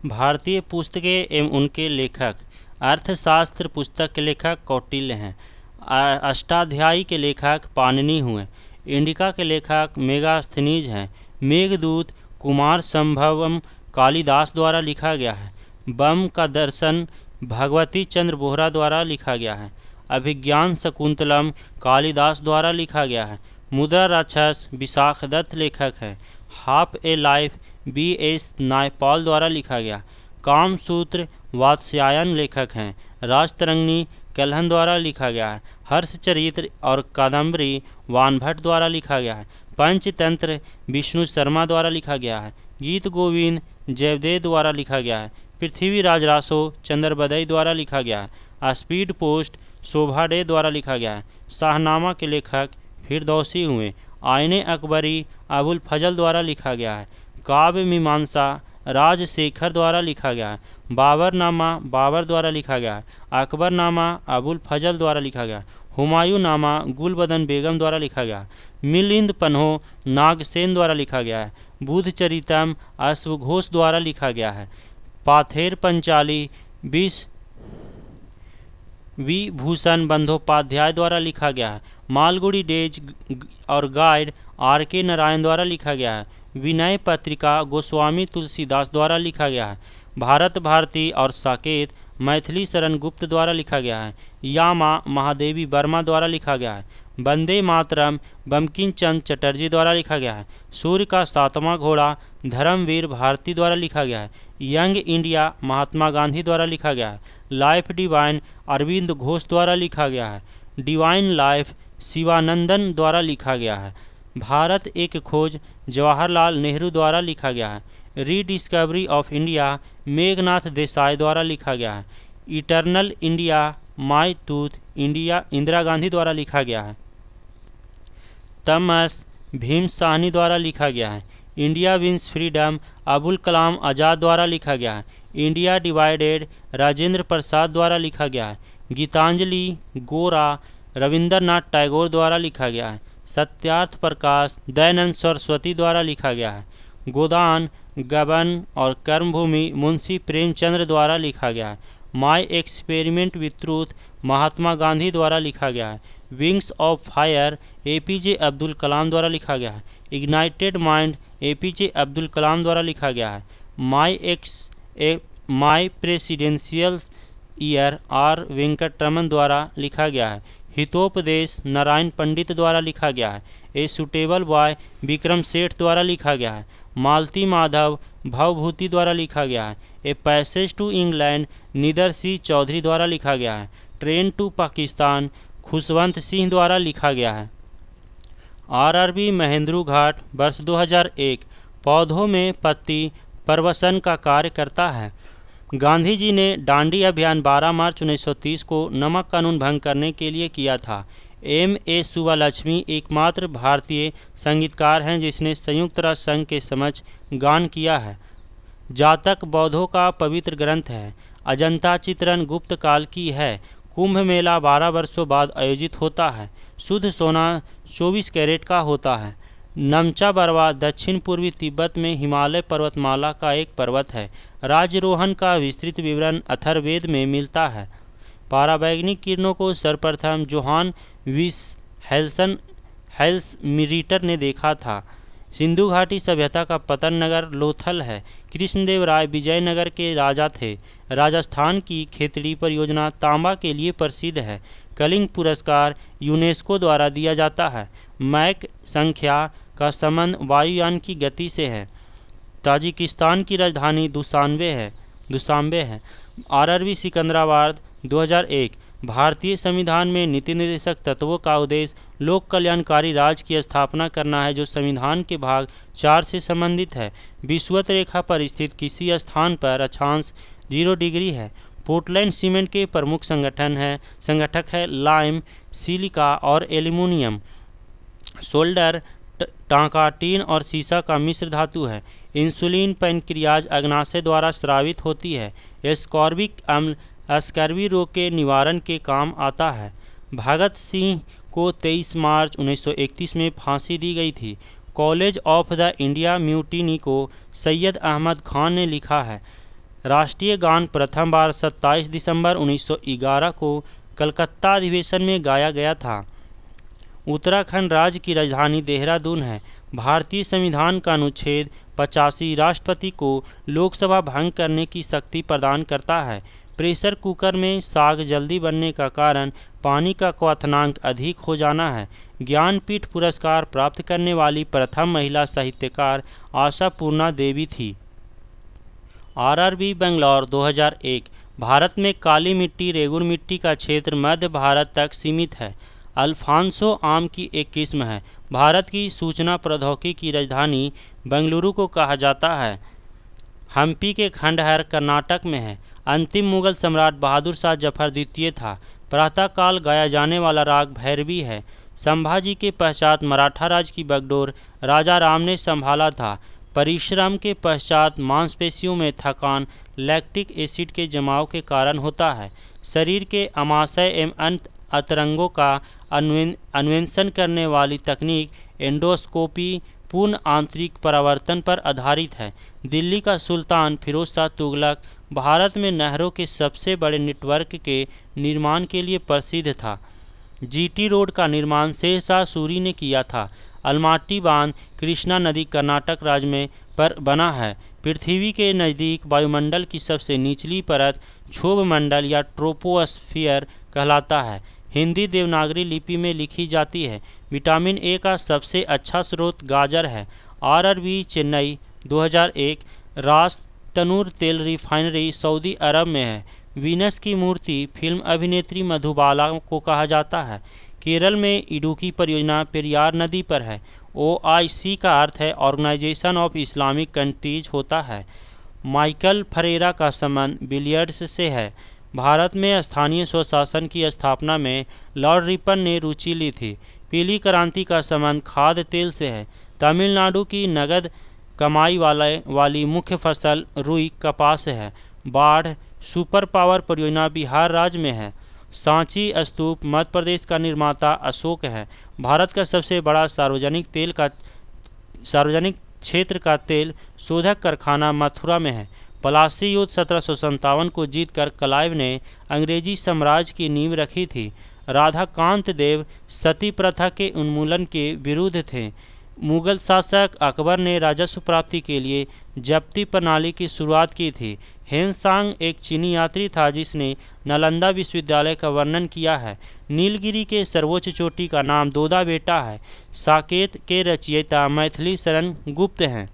भारतीय पुस्तकें एवं उनके लेखक। अर्थशास्त्र पुस्तक के लेखक कौटिल्य हैं। अष्टाध्यायी के लेखक पाणिनि हुए। इंडिका के लेखक मेगास्थनीज हैं। मेघदूत कुमार संभवम कालिदास द्वारा लिखा गया है। बम का दर्शन भगवती चंद्र बोहरा द्वारा लिखा गया है। अभिज्ञान शकुंतलम कालिदास द्वारा लिखा गया है। मुद्रा राक्षस विशाख दत्त लेखक हैं। हाफ ए लाइफ B.S. नायपॉल द्वारा लिखा गया। कामसूत्र वात्स्यायन लेखक हैं। राजतरंगिणी कल्हन द्वारा लिखा गया है। हर्षचरित्र और कादम्बरी वानभट्ट द्वारा लिखा गया है। पंचतंत्र विष्णु शर्मा द्वारा लिखा गया है। गीत गोविंद जयदेव द्वारा लिखा गया है। पृथ्वीराज रासो चंद्रबदई द्वारा लिखा गया है। स्पीड पोस्ट शोभा डे द्वारा लिखा गया है। शाहनामा के लेखक फिरदौसी हुए। आईने अकबरी अबुल फजल द्वारा लिखा गया है। काव्य मीमांसा राजशेखर द्वारा लिखा गया है। बाबरनामा बाबर द्वारा लिखा गया है। अकबरनामा अबुल फजल द्वारा लिखा गया है। हुमायूं नामा गुलबदन बेगम द्वारा लिखा गया है। मिलिंद पन्हो नागसेन द्वारा लिखा गया है। बुध चरितम अश्वघोष द्वारा लिखा गया है। पाथेर पंचाली विभूषण बंदोपाध्याय द्वारा लिखा गया है। मालगुडी डेज और गाइड R.K. नारायण द्वारा लिखा गया है। विनय पत्रिका गोस्वामी तुलसीदास द्वारा लिखा गया है। भारत भारती और साकेत मैथिली शरण गुप्त द्वारा लिखा गया है। यामा महादेवी वर्मा द्वारा लिखा गया है। वंदे मातरम बंकिम चंद्र चटर्जी द्वारा लिखा गया है। सूर्य का सातवां घोड़ा धर्मवीर भारती द्वारा लिखा गया है। यंग इंडिया महात्मा गांधी द्वारा लिखा गया है। लाइफ डिवाइन अरविंद घोष द्वारा लिखा गया है। डिवाइन लाइफ शिवानंदन द्वारा लिखा गया है। भारत एक खोज जवाहरलाल नेहरू द्वारा लिखा गया है। Rediscovery of India Meghnath Desai द्वारा लिखा गया है। Eternal India my tooth India Indira Gandhi द्वारा लिखा गया है। तमस भीम साहनी द्वारा लिखा गया है। India wins freedom Abul Kalam Azad द्वारा लिखा गया है। इंडिया डिवाइडेड राजेंद्र प्रसाद द्वारा लिखा गया है। गीतांजलि गोरा रविंद्रनाथ टैगोर द्वारा लिखा गया है। सत्यार्थ प्रकाश दयानंद सरस्वती द्वारा लिखा गया है। गोदान गबन और कर्मभूमि मुंशी प्रेमचंद्र द्वारा लिखा गया है। My experiment with truth Mahatma Gandhi द्वारा लिखा गया है। Wings of fire APJ Abdul Kalam द्वारा लिखा गया है। Ignited mind APJ Abdul Kalam द्वारा लिखा गया है। My presidential year R Venkataraman द्वारा लिखा गया है। हितोपदेश नारायण पंडित द्वारा लिखा गया है। A suitable boy Vikram Seth द्वारा लिखा गया है। मालती माधव भवभूति द्वारा लिखा गया है। ए पैसेज टू इंग्लैंड निदर सी चौधरी द्वारा लिखा गया है। ट्रेन टू पाकिस्तान खुशवंत सिंह द्वारा लिखा गया है। RRB महेंद्रू घाट वर्ष 2001 पौधों में पत्ती प्रवसन का कार्य करता है। गांधी जी ने दांडी अभियान 12 मार्च 1930 को नमक कानून भंग करने के लिए किया था। M.A. सुब्बालक्ष्मी एकमात्र भारतीय संगीतकार हैं जिसने संयुक्त राष्ट्र संघ के समक्ष गान किया है। जातक बौद्धों का पवित्र ग्रंथ है। अजंता चित्रण गुप्त काल की है। कुंभ मेला 12 वर्षों बाद आयोजित होता है। शुद्ध सोना 24 कैरेट का होता है। नमचा बरवा दक्षिण पूर्वी तिब्बत में हिमालय पर्वतमाला का एक पर्वत है। राजरोहण का विस्तृत विवरण अथर्ववेद में मिलता है। पराबैंगनी किरणों को सर्वप्रथम जोहान हेल्समीटर ने देखा था। सिंधु घाटी सभ्यता का पतन नगर लोथल है। कृष्णदेव राय विजयनगर के राजा थे। राजस्थान की खेतड़ी परियोजना तांबा के लिए प्रसिद्ध है। कलिंग पुरस्कार यूनेस्को द्वारा दिया जाता है। मैक संख्या का संबंध वायुयान की गति से है। ताजिकिस्तान की राजधानी दुशांबे है। RRB सिकंदराबाद 2001 भारतीय संविधान में नीति निर्देशक तत्वों का उद्देश्य लोक कल्याणकारी राज्य की स्थापना करना है जो संविधान के भाग 4 से संबंधित है। विषुवत रेखा पर स्थित किसी स्थान पर अक्षांश 0 डिग्री है। पोर्टलैंड सीमेंट के प्रमुख संगठक है लाइम सिलिका और एल्यूमिनियम। सोल्डर टांका टीन और सीसा का मिश्र धातु है। इंसुलिन पैनक्रियाज अग्नाशय द्वारा स्रावित होती है। एस्कॉर्बिक अम्ल स्कर्वी रोग के निवारण के काम आता है। भगत सिंह को 23 मार्च 1931 में फांसी दी गई थी। College of the India mutiny को सैयद अहमद खान ने लिखा है। राष्ट्रीय गान प्रथम बार 27 दिसंबर 1911 को कलकत्ता अधिवेशन में गाया गया था। उत्तराखंड राज्य की राजधानी देहरादून है। भारतीय संविधान का अनुच्छेद 85 राष्ट्रपति को लोकसभा भंग करने की शक्ति प्रदान करता है। प्रेशर कुकर में साग जल्दी बनने का कारण पानी का क्वथनांक अधिक हो जाना है। ज्ञानपीठ पुरस्कार प्राप्त करने वाली प्रथम महिला साहित्यकार आशापूर्णा देवी थी। आरआरबी बेंगलौर 2001। भारत में काली मिट्टी रेगुर मिट्टी का क्षेत्र मध्य भारत तक सीमित है। अल्फांसो आम की एक किस्म है। भारत की सूचना प्रौद्योगिकी की राजधानी बेंगलुरु को कहा जाता है। हम्पी के खंडहर कर्नाटक में है। अंतिम मुगल सम्राट बहादुर शाह जफर द्वितीय था। प्रातःकाल गाया जाने वाला राग भैरवी है। संभाजी के पश्चात मराठा राज की बागडोर राजा राम ने संभाला था। परिश्रम के पश्चात मांसपेशियों में थकान लैक्टिक एसिड के जमाव के कारण होता है। शरीर के अमाशय एवं अन्य अंतरंगों का अन्वेषण करने वाली तकनीक एंडोस्कोपी पूर्ण आंतरिक परावर्तन पर आधारित है। दिल्ली का सुल्तान फिरोज शाह तुगलक भारत में नहरों के सबसे बड़े नेटवर्क के निर्माण के लिए प्रसिद्ध था। जीटी रोड का निर्माण शेरशाह सूरी ने किया था। अलमाटी बांध कृष्णा नदी कर्नाटक राज्य में पर बना है। पृथ्वी के नज़दीक वायुमंडल की सबसे निचली परत क्षोभ मंडल या ट्रोपोस्फियर कहलाता है। हिंदी देवनागरी लिपि में लिखी जाती है। विटामिन ए का सबसे अच्छा स्रोत गाजर है। आरआरबी चेन्नई 2001। रास तनूर तेल रिफाइनरी सऊदी अरब में है। वीनस की मूर्ति फिल्म अभिनेत्री मधुबाला को कहा जाता है। केरल में इडुक्की परियोजना पेरियार नदी पर है। OIC का अर्थ है ऑर्गेनाइजेशन ऑफ इस्लामिक कंट्रीज होता है। माइकल फरेरा का संबंध बिलियर्ड्स से है। भारत में स्थानीय स्वशासन की स्थापना में लॉर्ड रिपन ने रुचि ली थी। पीली क्रांति का संबंध खाद्य तेल से है। तमिलनाडु की नगद कमाई वाली मुख्य फसल रुई कपास है। बाढ़ सुपर पावर परियोजना बिहार राज्य में है। सांची स्तूप मध्य प्रदेश का निर्माता अशोक है। भारत का सबसे बड़ा सार्वजनिक क्षेत्र का तेल शोधक कारखाना मथुरा में है। पलासी युद्ध 1757 को जीतकर क्लाइव ने अंग्रेजी साम्राज्य की नींव रखी थी। राधाकांत देव सती प्रथा के उन्मूलन के विरुद्ध थे। मुगल शासक अकबर ने राजस्व प्राप्ति के लिए जब्ती प्रणाली की शुरुआत की थी। हेनसांग एक चीनी यात्री था जिसने नालंदा विश्वविद्यालय का वर्णन किया है। नीलगिरी के सर्वोच्च चोटी का नाम दोदा बेटा है। साकेत के रचयिता मैथिली शरण गुप्त हैं।